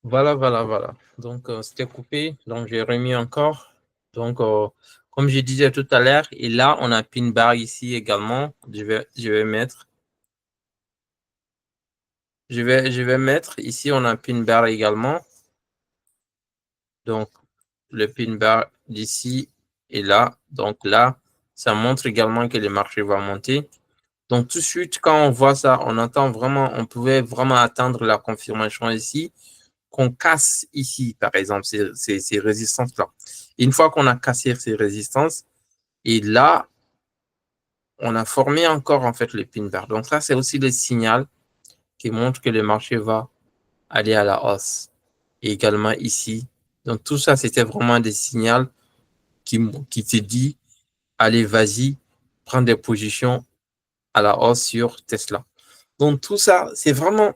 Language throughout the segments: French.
Voilà. Donc, c'était coupé. Donc, j'ai remis encore. Donc, comme je disais tout à l'heure, et là, on a pin bar ici également. Je vais mettre. Je vais mettre ici, on a pin bar également. Donc, le pin bar d'ici et là. Donc, là, ça montre également que le marché va monter. Donc, tout de suite, quand on voit ça, on pouvait vraiment attendre la confirmation ici, qu'on casse ici, par exemple, ces résistances-là. Une fois qu'on a cassé ces résistances, et là, on a formé encore, en fait, le pin bar. Donc, ça, c'est aussi le signal qui montre que le marché va aller à la hausse. Et également ici. Donc, tout ça, c'était vraiment des signaux qui te dit, allez, vas-y, prends des positions à la hausse sur Tesla. Donc, tout ça, c'est vraiment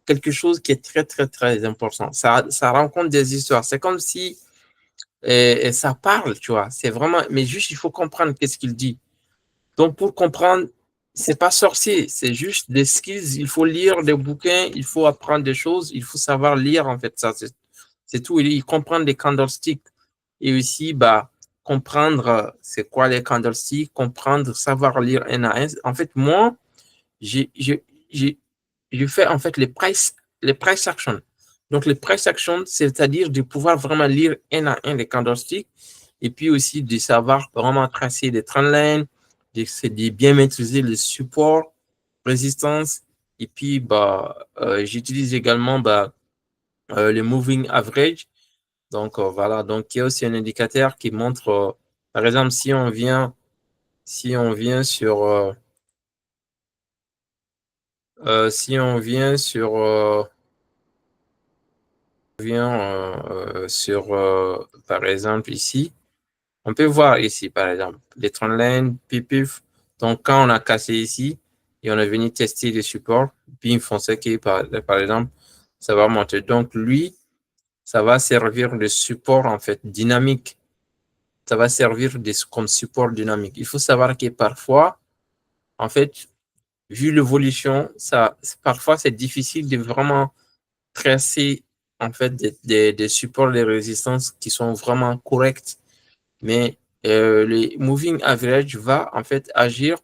quelque chose qui est très important. Ça rencontre des histoires. C'est comme si ça parle, tu vois. C'est vraiment, mais juste, il faut comprendre qu'est-ce qu'il dit. Donc, pour comprendre, c'est pas sorcier, c'est juste des skills. Il faut lire des bouquins, il faut apprendre des choses, il faut savoir lire, en fait, ça, c'est tout. Il comprend les candlesticks et aussi, bah, comprendre c'est quoi les candlesticks, comprendre, savoir lire un à un. En fait, moi, j'ai, j'ai, j'ai, je fais en fait les price actions. Donc, les price actions, c'est-à-dire de pouvoir vraiment lire un à un les candlesticks et puis aussi de savoir vraiment tracer des trendlines, de bien maîtriser les supports, résistance. Et puis, bah, j'utilise également le moving average. Donc, voilà. Donc, il y a aussi un indicateur qui montre, par exemple, si on vient sur par exemple, ici, on peut voir ici, par exemple, les trendlines, PIPIF. Donc, quand on a cassé ici et on est venu tester les supports, puis on sait que, par exemple, ça va monter. Donc, lui, ça va servir de support, en fait, dynamique. Ça va servir comme support dynamique. Il faut savoir que parfois, en fait, vu l'évolution, parfois, c'est difficile de vraiment tracer en fait des supports de résistance qui sont vraiment corrects. Mais le moving average va en fait agir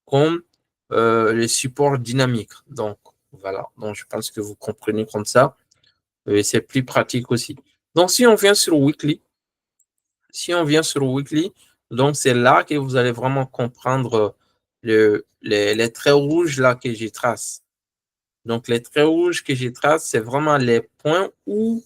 comme les supports dynamiques. Donc, voilà. Donc, je pense que vous comprenez comme ça. C'est plus pratique aussi. Donc, si on vient sur Weekly, donc c'est là que vous allez vraiment comprendre les traits rouges là que j'y trace. Donc, les traits rouges que je trace, c'est vraiment les points où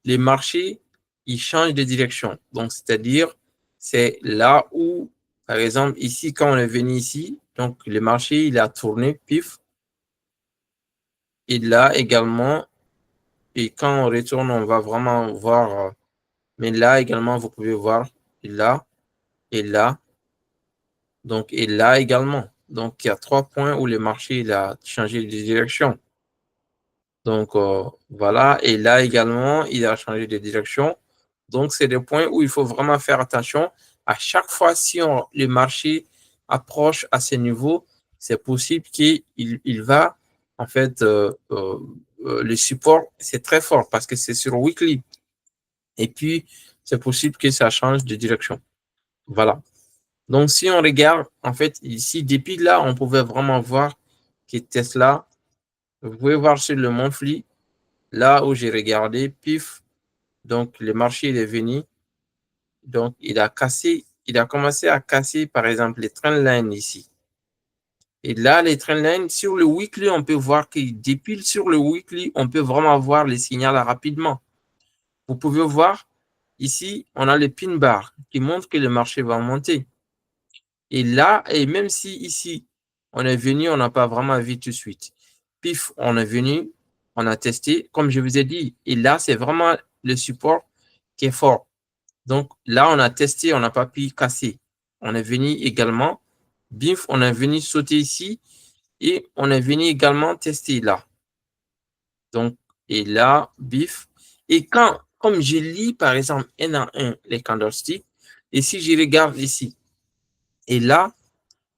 les marchés, ils changent de direction. Donc, c'est-à-dire, c'est là où, par exemple, ici, quand on est venu ici, donc le marché, il a tourné, pif. Et là également, et quand on retourne, on va vraiment voir, mais là également, vous pouvez voir, là, et là, donc, et là également. Donc, il y a 3 points où le marché, il a changé de direction. Donc, voilà. Et là également, il a changé de direction. Donc, c'est des points où il faut vraiment faire attention. À chaque fois, si le marché approche à ce niveau, c'est possible qu'il va, en fait, le support, c'est très fort parce que c'est sur weekly. Et puis, c'est possible que ça change de direction. Voilà. Donc, si on regarde, en fait, ici, depuis là, on pouvait vraiment voir que Tesla, vous pouvez voir sur le monthly, là où j'ai regardé, pif, donc le marché il est venu, donc il a commencé à casser par exemple les trendlines ici. Et là, les trendlines, sur le weekly, on peut voir que depuis sur le weekly, on peut vraiment voir les signaux rapidement. Vous pouvez voir ici, on a le pin bar qui montre que le marché va monter. Et là, et même si ici, on est venu, on n'a pas vraiment vu tout de suite. Pif, on est venu, on a testé, comme je vous ai dit. Et là, c'est vraiment le support qui est fort. Donc là, on a testé, on n'a pas pu casser. On est venu également, bif, on est venu sauter ici et on est venu également tester là. Donc, et là, bif. Et comme je lis par exemple un à un les candlesticks, et si je regarde ici, et là,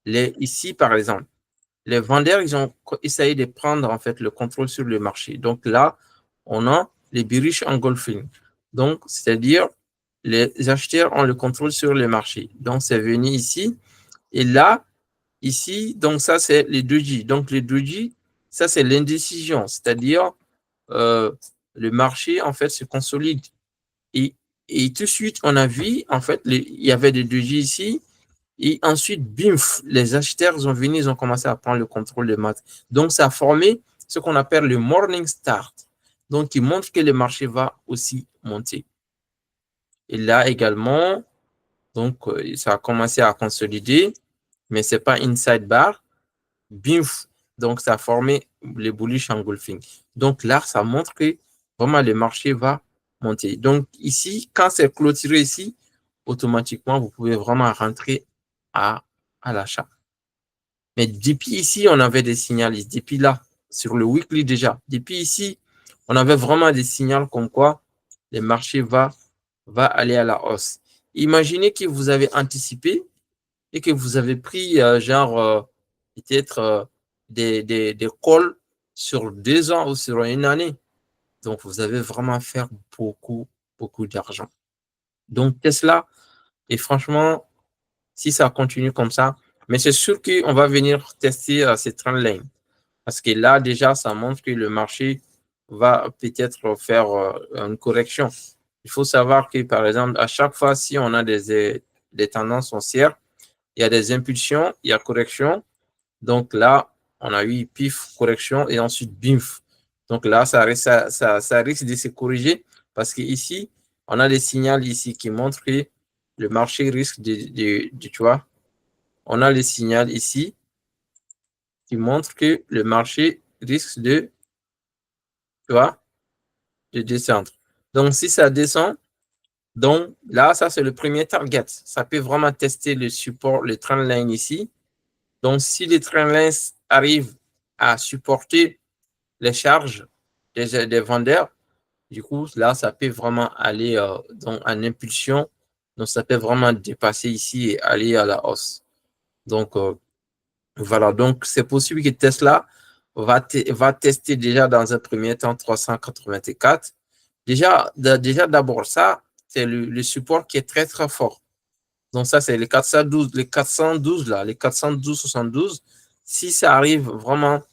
ici par exemple, les vendeurs, ils ont essayé de prendre en fait le contrôle sur le marché. Donc là, on a les bearish engulfing. Donc, c'est-à-dire, les acheteurs ont le contrôle sur le marché. Donc, c'est venu ici. Et là, ici, donc ça, c'est les doji. Donc, les doji, ça, c'est l'indécision. C'est-à-dire, le marché, en fait, se consolide. Et tout de suite, on a vu, en fait, il y avait des doji ici. Et ensuite, bimf, les acheteurs sont venus, ils ont commencé à prendre le contrôle des marché. Donc, ça a formé ce qu'on appelle le morning start. Donc, qui montre que le marché va aussi monter. Et là également, donc, ça a commencé à consolider, mais ce n'est pas inside bar. Bimf, donc ça a formé les bullish engulfing. Donc là, ça montre que vraiment le marché va monter. Donc ici, quand c'est clôturé ici, automatiquement, vous pouvez vraiment rentrer à l'achat. Mais depuis ici, on avait des signaux. Depuis là, sur le weekly déjà. Depuis ici, on avait vraiment des signaux comme quoi le marché va aller à la hausse. Imaginez que vous avez anticipé et que vous avez pris peut-être des calls sur 2 ans ou sur une année. Donc, vous avez vraiment fait beaucoup, beaucoup d'argent. Donc, Tesla, et franchement, si ça continue comme ça, mais c'est sûr qu'on va venir tester ces trendlines. Parce que là, déjà, ça montre que le marché va peut-être faire une correction. Il faut savoir que, par exemple, à chaque fois, si on a des tendances haussières, il y a des impulsions, il y a correction. Donc là, on a eu pif, correction, et ensuite bimf. Donc là, ça risque de se corriger parce qu'ici, on a des signaux ici qui montrent que le marché risque tu vois, on a les signaux ici qui montrent que le marché risque tu vois, de descendre. Donc, si ça descend, donc là, ça, c'est le premier target. Ça peut vraiment tester le support, le trendline ici. Donc, si les trendlines arrivent à supporter les charges des vendeurs, du coup, là, ça peut vraiment aller donc, en impulsion. Donc, ça peut vraiment dépasser ici et aller à la hausse. Donc, voilà. Donc, c'est possible que Tesla va tester déjà dans un premier temps 384. Déjà d'abord, ça, c'est le support qui est très, très fort. Donc, ça, c'est les 412 là, les 412,72. Si ça arrive vraiment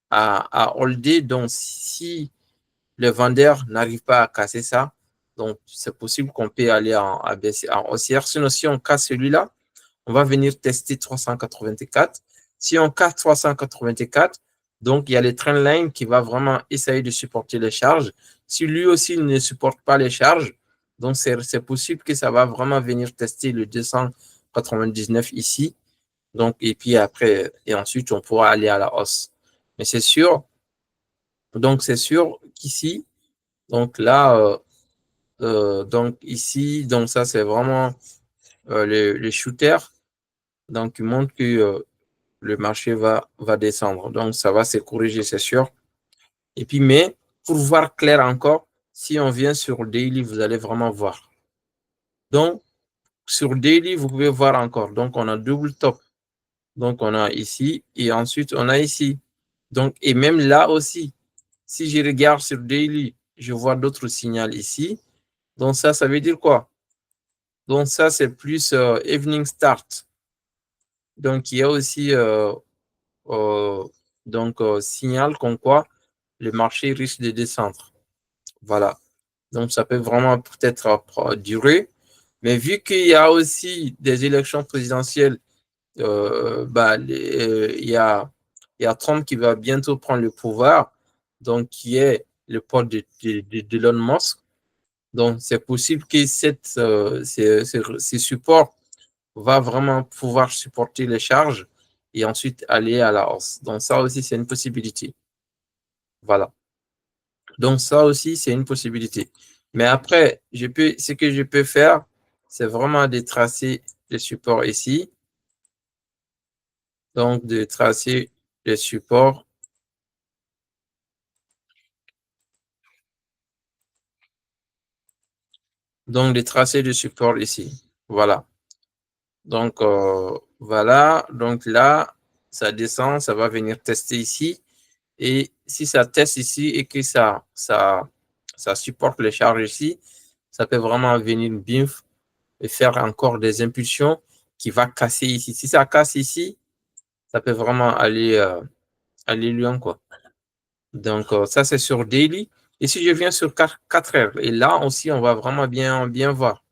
à holder, donc si le vendeur n'arrive pas à casser ça, donc c'est possible qu'on peut aller en haussière. Sinon, si on casse celui-là, on va venir tester 384. Si on casse 384, donc il y a le trendline qui va vraiment essayer de supporter les charges. Si lui aussi ne supporte pas les charges, donc c'est possible que ça va vraiment venir tester le 299 ici. Donc, et puis après, et ensuite, on pourra aller à la hausse. Mais c'est sûr, donc c'est sûr qu'ici, donc là, donc ici, donc ça, c'est vraiment les shooters. Donc, il montre que le marché va descendre. Donc, ça va se corriger, c'est sûr. Et puis, mais pour voir clair encore, si on vient sur Daily, vous allez vraiment voir. Donc, sur Daily, vous pouvez voir encore. Donc, on a double top. Donc, on a ici et ensuite, on a ici. Donc, et même là aussi, si je regarde sur Daily, je vois d'autres signaux ici. Donc, ça veut dire quoi? Donc, ça, c'est plus evening start. Donc, il y a aussi signal comme quoi le marché risque de descendre. Voilà. Donc, ça peut vraiment peut-être durer. Mais vu qu'il y a aussi des élections présidentielles, il y a Trump qui va bientôt prendre le pouvoir, donc qui est le pote d'Elon Musk. Donc, c'est possible que ces supports va vraiment pouvoir supporter les charges et ensuite aller à la hausse. Donc, ça aussi, c'est une possibilité. Voilà. Donc, ça aussi, c'est une possibilité. Mais après, ce que je peux faire, c'est vraiment de tracer les supports ici. Donc, de tracer les supports. Donc, de tracer le support ici. Voilà. Donc, voilà. Donc, là, ça descend, ça va venir tester ici. Et si ça teste ici et que ça ça supporte les charges ici, ça peut vraiment venir bien et faire encore des impulsions qui va casser ici. Si ça casse ici, ça peut vraiment aller loin, quoi. Donc, ça, c'est sur daily. Et si je viens sur 4 heures, et là aussi, on va vraiment bien voir.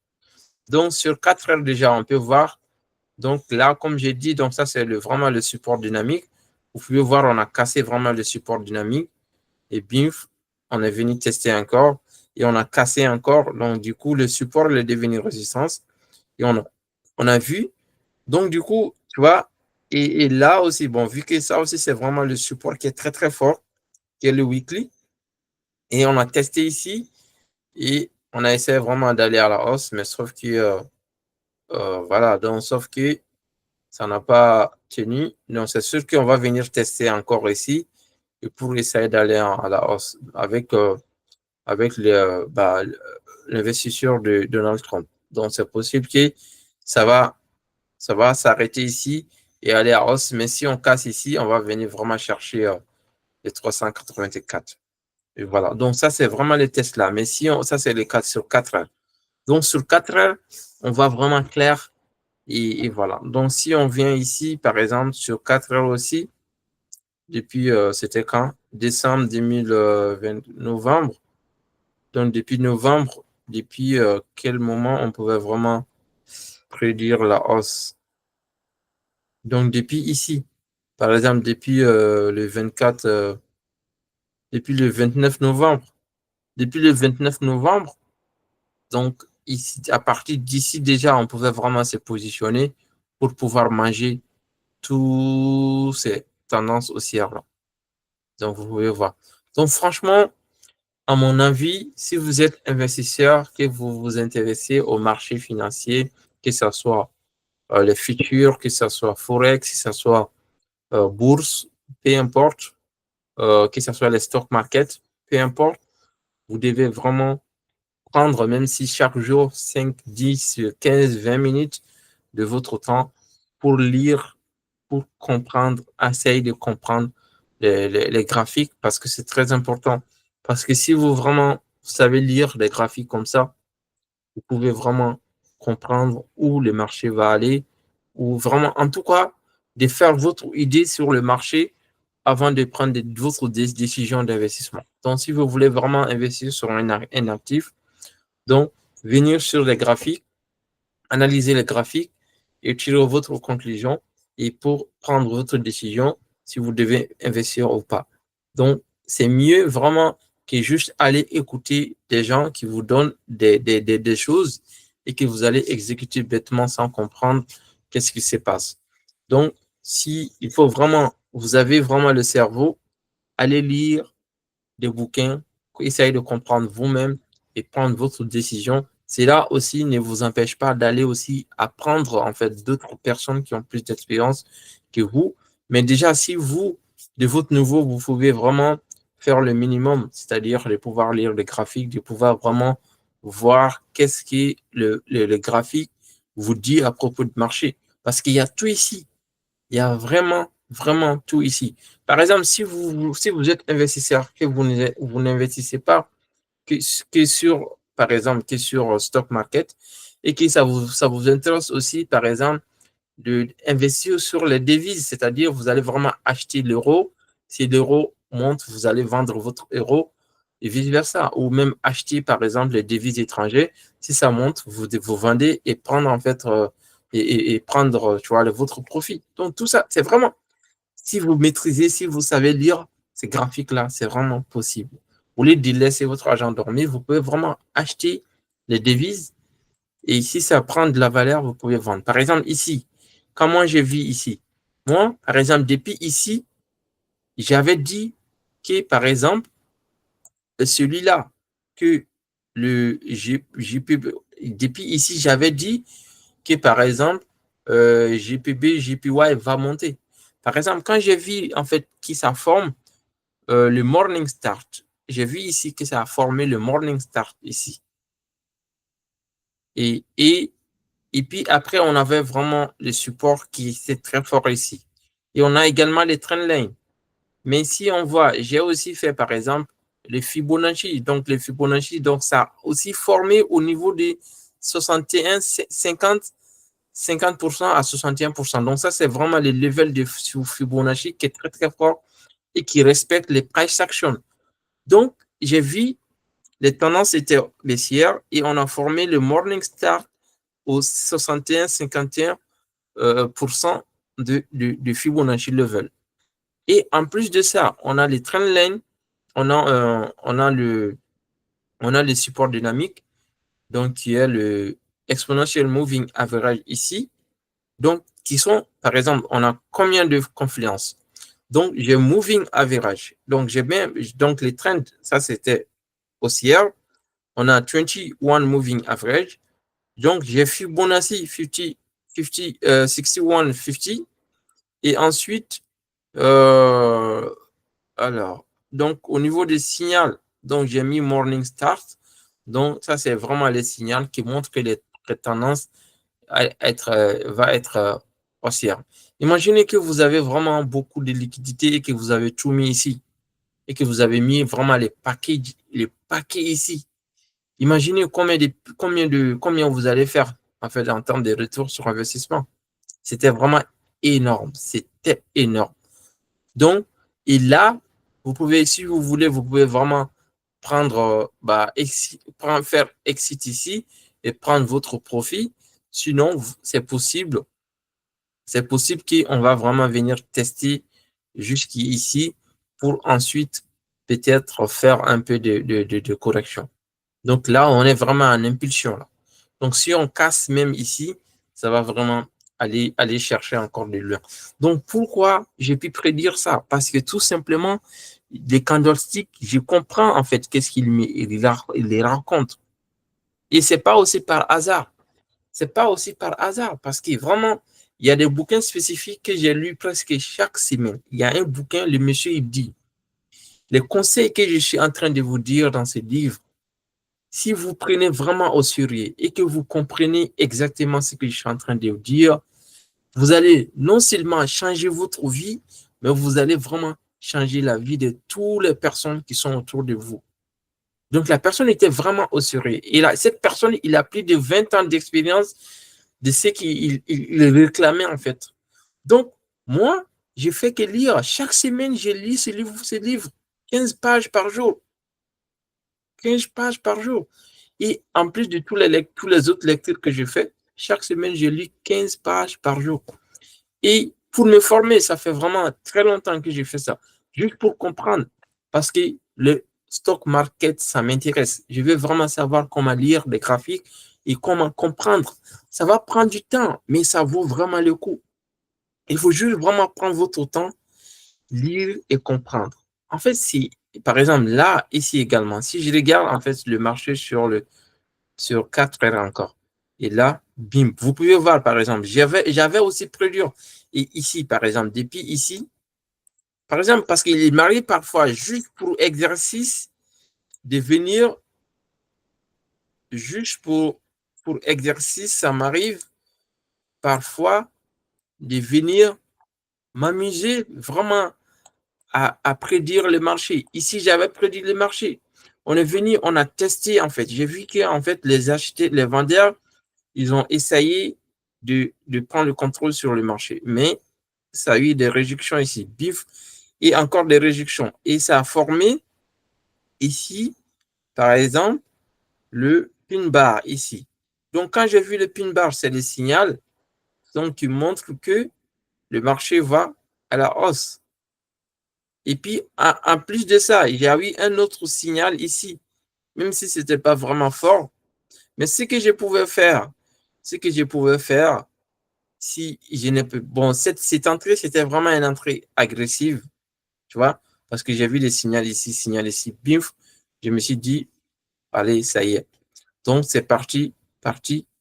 Donc, sur 4 heures déjà, on peut voir. Donc, là, comme j'ai dit, donc ça, c'est vraiment le support dynamique. Vous pouvez voir, on a cassé vraiment le support dynamique. Et bif, on est venu tester encore. Et on a cassé encore. Donc, du coup, le support il est devenu résistance. Et on a vu. Donc, du coup, tu vois, et là aussi, bon, vu que ça aussi, c'est vraiment le support qui est très, très fort, qui est le weekly. Et on a testé ici et on a essayé vraiment d'aller à la hausse, mais sauf que, voilà, donc, sauf que ça n'a pas tenu. Donc, c'est sûr qu'on va venir tester encore ici et pour essayer d'aller à la hausse avec l'investisseur de Donald Trump. Donc, c'est possible que ça va, ça va s'arrêter ici et aller à hausse, mais si on casse ici, on va venir vraiment chercher les 384. Et voilà. Donc, ça, c'est vraiment les tests là. Mais si ça, c'est les 4 sur 4 heures. Donc, sur 4 heures, on voit vraiment clair. Et voilà. Donc, si on vient ici, par exemple, sur 4 heures aussi, depuis, c'était quand? Décembre 2020, novembre. Donc, depuis novembre, depuis quel moment on pouvait vraiment prédire la hausse? Donc, depuis ici, par exemple, depuis le 24, depuis le 29 novembre. Depuis le 29 novembre, donc, ici, à partir d'ici, déjà, on pouvait vraiment se positionner pour pouvoir manger toutes ces tendances haussières-là. Donc, vous pouvez voir. Donc, franchement, à mon avis, si vous êtes investisseur, que vous vous intéressez au marché financier, que ce soit les futurs, que ce soit Forex, que ce soit bourse, peu importe, que ce soit les stock market, peu importe, vous devez vraiment prendre, même si chaque jour, 5, 10, 15, 20 minutes de votre temps pour lire, pour comprendre, essayer de comprendre les graphiques parce que c'est très important. Parce que si vous vraiment savez lire les graphiques comme ça, vous pouvez vraiment comprendre où le marché va aller ou vraiment, en tout cas, de faire votre idée sur le marché avant de prendre votre décision d'investissement. Donc, si vous voulez vraiment investir sur un actif, donc, venir sur les graphiques, analyser les graphiques et tirer votre conclusion et pour prendre votre décision si vous devez investir ou pas. Donc, c'est mieux vraiment que juste aller écouter des gens qui vous donnent des choses et que vous allez exécuter bêtement sans comprendre qu'est-ce qui se passe. Donc, si il faut vraiment, vous avez vraiment le cerveau, allez lire des bouquins, essayez de comprendre vous-même et prendre votre décision. Cela aussi ne vous empêche pas d'aller aussi apprendre en fait d'autres personnes qui ont plus d'expérience que vous. Mais déjà, si vous, de votre niveau, vous pouvez vraiment faire le minimum, c'est-à-dire de pouvoir lire les graphiques, de pouvoir vraiment voir qu'est-ce que le graphique vous dit à propos du marché. Parce qu'il y a tout ici. Il y a vraiment, vraiment tout ici. Par exemple, si vous êtes investisseur, que vous n'investissez pas que sur, par exemple, que sur stock market et que ça vous intéresse aussi, par exemple, d'investir sur les devises, c'est-à-dire vous allez vraiment acheter l'euro. Si l'euro monte, vous allez vendre votre euro et vice-versa. Ou même acheter, par exemple, les devises étrangères. Si ça monte, vous vendez et prendre en fait et prendre, tu vois, votre profit. Donc tout ça, c'est vraiment, si vous maîtrisez, si vous savez lire ces graphiques-là, c'est vraiment possible. Au lieu de laisser votre argent dormir, vous pouvez vraiment acheter les devises et si ça prend de la valeur, vous pouvez vendre. Par exemple, ici, quand moi je vis ici, moi, par exemple, depuis ici, j'avais dit que, par exemple, celui-là, que le GPB, depuis ici, j'avais dit que, par exemple, GPB, JPY va monter. Par exemple, quand j'ai vu, en fait, qui ça forme, le Morning Start, j'ai vu ici que ça a formé le Morning Start ici. Et puis après, on avait vraiment le support qui était très fort ici. Et on a également les trend lines. Mais si on voit, j'ai aussi fait, par exemple, les Fibonacci. Donc, les Fibonacci, donc, ça a aussi formé au niveau des 61, 50% à 61%. Donc, ça, c'est vraiment le level de Fibonacci qui est très, très fort et qui respecte les price action. Donc, j'ai vu les tendances étaient baissières et on a formé le Morningstar au 61-51% de Fibonacci level. Et en plus de ça, on a les trendlines, on a les supports dynamiques, donc qui est le exponential moving average ici. Donc, qui sont, par exemple, on a combien de confluences? Donc, j'ai moving average. Donc, donc les trends, ça c'était haussière. On a 21 moving average. Donc, j'ai Fibonacci 61-50. Et ensuite, alors, donc au niveau des signaux, donc j'ai mis Morning Start. Donc, ça, c'est vraiment les signaux qui montrent que les tendances va être haussière. Imaginez que vous avez vraiment beaucoup de liquidités et que vous avez tout mis ici et que vous avez mis vraiment les paquets ici. Imaginez combien vous allez faire en fait en termes de retour sur investissement. C'était vraiment énorme. C'était énorme. Donc, et là, vous pouvez, si vous voulez, vous pouvez vraiment faire exit ici et prendre votre profit. Sinon, c'est possible qu'on va vraiment venir tester jusqu'ici pour ensuite peut-être faire un peu de correction. Donc là, on est vraiment en impulsion. Là. Donc si on casse même ici, ça va vraiment aller chercher encore de loin. Donc pourquoi j'ai pu prédire ça? Parce que tout simplement, les candlesticks, je comprends en fait qu'est-ce qu'il les raconte. Et c'est pas aussi par hasard. C'est pas aussi par hasard parce que vraiment, il y a des bouquins spécifiques que j'ai lus presque chaque semaine. Il y a un bouquin, le monsieur, il dit, les conseils que je suis en train de vous dire dans ce livre, si vous prenez vraiment au sérieux et que vous comprenez exactement ce que je suis en train de vous dire, vous allez non seulement changer votre vie, mais vous allez vraiment changer la vie de toutes les personnes qui sont autour de vous. Donc, la personne était vraiment au sérieux. Et là, cette personne, il a plus de 20 ans d'expérience de ce qu'il réclamait, en fait. Donc, moi, je fais que lire. Chaque semaine, je lis ce livre 15 pages par jour. 15 pages par jour. Et en plus de tous les autres lectures que je fais, chaque semaine, je lis 15 pages par jour. Et pour me former, ça fait vraiment très longtemps que je fais ça, juste pour comprendre. Parce que le stock market, ça m'intéresse. Je veux vraiment savoir comment lire des graphiques et comment comprendre. Ça va prendre du temps, mais ça vaut vraiment le coup. Il faut juste vraiment prendre votre temps, lire et comprendre. En fait, si, par exemple, là, ici également, si je regarde en fait le marché sur 4 heures encore. Et là, bim, vous pouvez voir, par exemple, j'avais aussi prévu, et ici, par exemple, depuis ici, par exemple, parce qu'il m'arrive parfois juste pour exercice de venir, juste pour exercice, ça m'arrive parfois de venir m'amuser vraiment à prédire le marché. Ici, j'avais prédit le marché. On est venu, on a testé, en fait. J'ai vu que, en fait, les vendeurs, ils ont essayé de prendre le contrôle sur le marché. Mais ça a eu des réductions ici, bif, et encore des réductions. Et ça a formé ici, par exemple, le pin bar ici. Donc, quand j'ai vu le pin bar, c'est le signal donc, qui montre que le marché va à la hausse. Et puis, en plus de ça, il y a eu un autre signal ici, même si ce n'était pas vraiment fort. Mais ce que je pouvais faire, si je ne peux. Bon, cette entrée, c'était vraiment une entrée agressive, tu vois, parce que j'ai vu les signal ici, bif, je me suis dit, allez, ça y est. Donc, c'est parti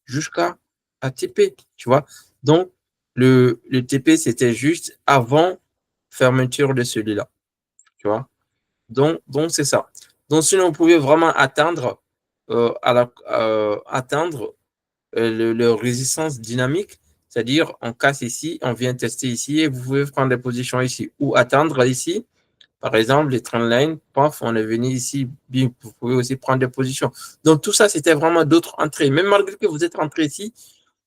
jusqu'à ATP, tu vois. Donc, le TP, c'était juste avant fermeture de celui-là, tu vois. Donc c'est ça. Donc, sinon, vous pouvez vraiment atteindre le résistance dynamique, c'est-à-dire on casse ici, on vient tester ici et vous pouvez prendre des positions ici ou atteindre ici. Par exemple, les trendlines, paf, on est venu ici, bim, vous pouvez aussi prendre des positions. Donc, tout ça, c'était vraiment d'autres entrées. Même malgré que vous êtes entré ici,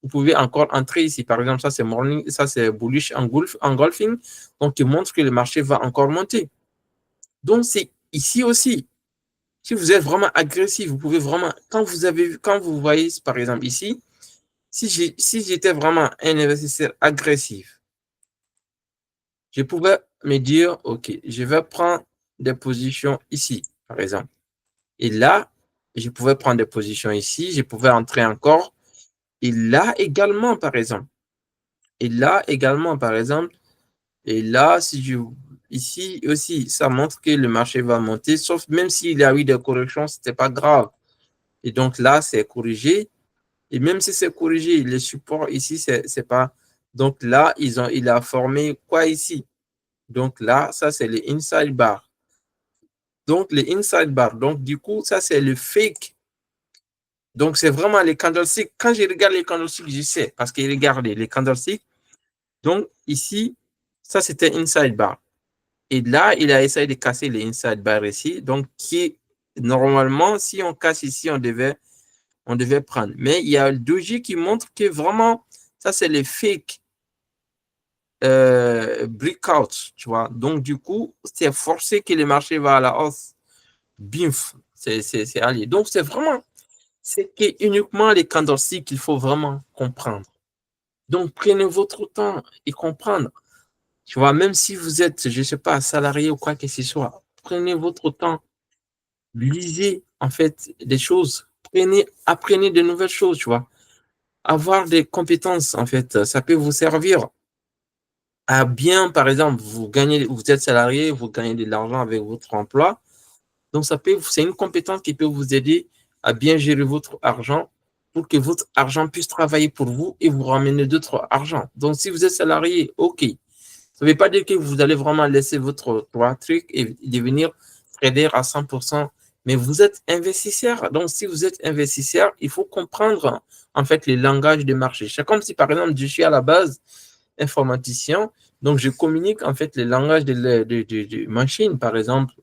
vous pouvez encore entrer ici. Par exemple, ça, c'est morning, ça, c'est bullish engulfing. Donc, il montre que le marché va encore monter. Donc, c'est ici aussi. Si vous êtes vraiment agressif, vous pouvez vraiment, quand vous voyez, par exemple, ici, si j'étais vraiment un investisseur agressif, je pouvais me dire, OK, je vais prendre des positions ici, par exemple. Et là, je pouvais prendre des positions ici, je pouvais entrer encore. Et là également, par exemple. Et là également, par exemple. Et là, ici aussi, ça montre que le marché va monter, sauf même s'il y a eu des corrections, ce n'était pas grave. Et donc là, c'est corrigé. Et même si c'est corrigé, les supports ici, c'est pas. Donc là, il a formé quoi ici? Donc là, ça, c'est les inside bar. Donc, les inside bar. Donc, du coup, ça, c'est le fake. Donc, c'est vraiment les candlesticks. Quand je regarde les candlesticks, je sais, parce que regardez, les candlesticks. Donc, ici, ça, c'était inside bar. Et là, il a essayé de casser les inside bar ici. Donc, qui, normalement, si on casse ici, on devait prendre. Mais il y a le doji qui montre que vraiment, ça, c'est les fake breakout, tu vois. Donc, du coup, c'est forcé que le marché va à la hausse. Bimf, c'est allié. Donc, c'est uniquement les candlesticks qu'il faut vraiment comprendre. Donc, prenez votre temps et comprendre. Tu vois, même si vous êtes, je ne sais pas, salarié ou quoi que ce soit, prenez votre temps, lisez, en fait, des choses, apprenez de nouvelles choses, tu vois. Avoir des compétences, en fait, ça peut vous servir à bien, par exemple, vous êtes salarié, vous gagnez de l'argent avec votre emploi. Donc, c'est une compétence qui peut vous aider à bien gérer votre argent pour que votre argent puisse travailler pour vous et vous ramener d'autres argent. Donc, si vous êtes salarié, OK. Ça ne veut pas dire que vous allez vraiment laisser votre truc et devenir trader à 100%, mais vous êtes investisseur. Donc, si vous êtes investisseur, il faut comprendre en fait les langages de marché. C'est comme si, par exemple, je suis à la base informaticien, donc je communique en fait les langages de machine, par exemple,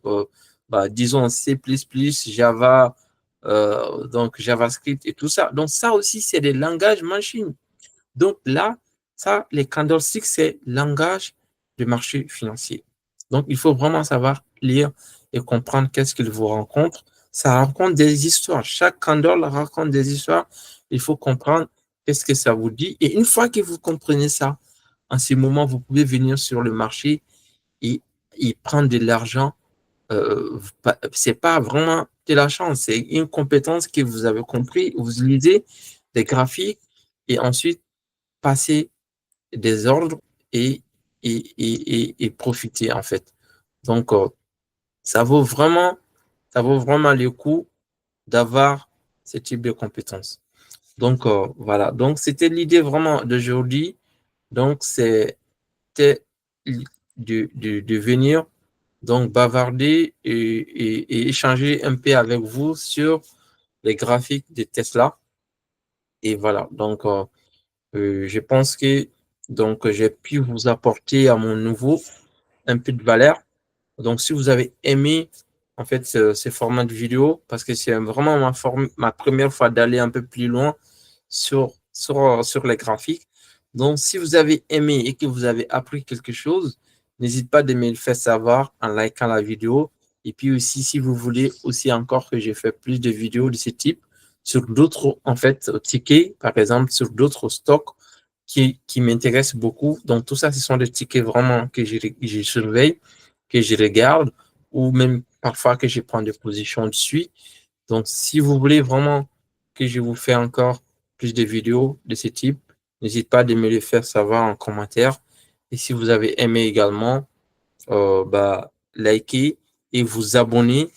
disons C++, Java, donc JavaScript et tout ça. Donc, ça aussi, c'est des langages machine. Donc là, ça, les candlesticks, c'est langage de marché financier. Donc, il faut vraiment savoir lire et comprendre qu'est-ce qu'il vous rencontre. Ça raconte des histoires. Chaque candle raconte des histoires. Il faut comprendre qu'est-ce que ça vous dit. Et une fois que vous comprenez ça, en ce moment, vous pouvez venir sur le marché et, et prendre de l'argent. C'est pas vraiment de la chance, c'est une compétence que vous avez compris. Vous lisez des graphiques et ensuite passer des ordres et, et profiter en fait. Donc, ça vaut vraiment, ça vaut vraiment le coup d'avoir ce type de compétences. Donc, voilà. Donc, c'était l'idée vraiment d'aujourd'hui. Donc, c'était de venir donc bavarder et échanger un peu avec vous sur les graphiques de Tesla. Et voilà. Donc, je pense que donc j'ai pu vous apporter à mon niveau un peu de valeur. Donc, si vous avez aimé en fait ce format de vidéo, parce que c'est vraiment ma première fois d'aller un peu plus loin sur les graphiques. Donc, si vous avez aimé et que vous avez appris quelque chose, n'hésitez pas de me le faire savoir en likant la vidéo. Et puis aussi, si vous voulez aussi encore que je fasse plus de vidéos de ce type sur d'autres en fait tickets, par exemple sur d'autres stocks qui m'intéressent beaucoup. Donc, tout ça, ce sont des tickets vraiment que je surveille, que je regarde, ou même parfois que je prends des positions dessus. Donc, si vous voulez vraiment que je vous fasse encore plus de vidéos de ce type, n'hésitez pas de me le faire savoir en commentaire. Et si vous avez aimé également, likez et vous abonnez.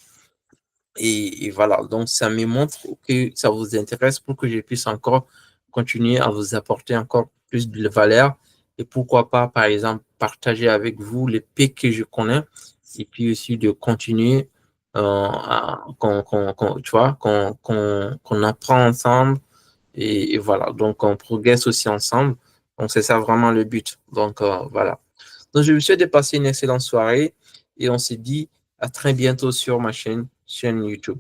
Et voilà, donc ça me montre que ça vous intéresse pour que je puisse encore continuer à vous apporter encore plus de valeur. Et pourquoi pas, par exemple, partager avec vous les pays que je connais et puis aussi de continuer tu vois, qu'on apprend ensemble et voilà, donc on progresse aussi ensemble. Donc c'est ça vraiment le but. Donc voilà. Donc je vous souhaite de passer une excellente soirée et on se dit à très bientôt sur ma chaîne YouTube.